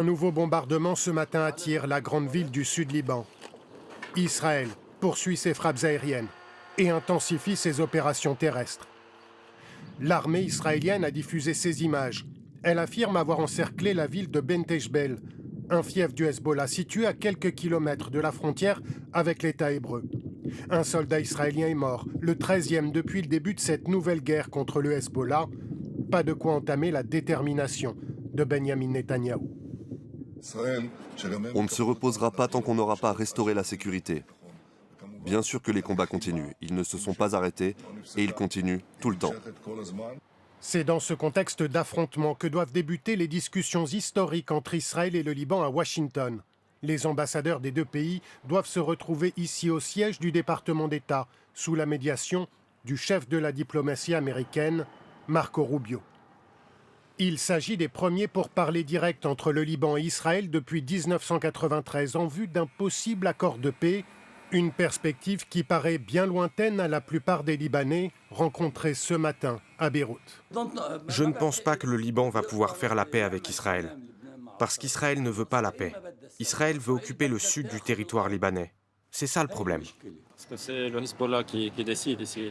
Un nouveau bombardement ce matin à Tyr, la grande ville du sud-Liban. Israël poursuit ses frappes aériennes et intensifie ses opérations terrestres. L'armée israélienne a diffusé ces images. Elle affirme avoir encerclé la ville de Benteshbel, un fief du Hezbollah situé à quelques kilomètres de la frontière avec l'État hébreu. Un soldat israélien est mort, le 13e depuis le début de cette nouvelle guerre contre le Hezbollah. Pas de quoi entamer la détermination de Benjamin Netanyahou. On ne se reposera pas tant qu'on n'aura pas restauré la sécurité. Bien sûr que les combats continuent, ils ne se sont pas arrêtés et ils continuent tout le temps. C'est dans ce contexte d'affrontement que doivent débuter les discussions historiques entre Israël et le Liban à Washington. Les ambassadeurs des deux pays doivent se retrouver ici au siège du département d'État, sous la médiation du chef de la diplomatie américaine, Marco Rubio. Il s'agit des premiers pourparlers directs entre le Liban et Israël depuis 1993 en vue d'un possible accord de paix, une perspective qui paraît bien lointaine à la plupart des Libanais rencontrés ce matin à Beyrouth. Je ne pense pas que le Liban va pouvoir faire la paix avec Israël, parce qu'Israël ne veut pas la paix. Israël veut occuper le sud du territoire libanais. C'est ça le problème. Parce que c'est le Hezbollah qui décide ici.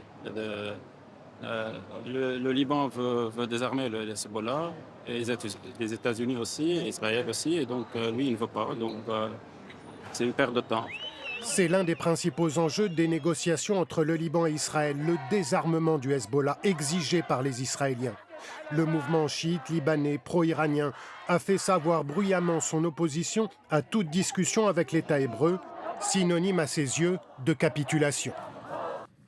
Le Liban veut désarmer le Hezbollah, et les États-Unis aussi, Israël aussi, et donc lui, il ne veut pas. Donc c'est une perte de temps. C'est l'un des principaux enjeux des négociations entre le Liban et Israël, le désarmement du Hezbollah exigé par les Israéliens. Le mouvement chiite libanais pro-iranien a fait savoir bruyamment son opposition à toute discussion avec l'État hébreu, synonyme à ses yeux de capitulation.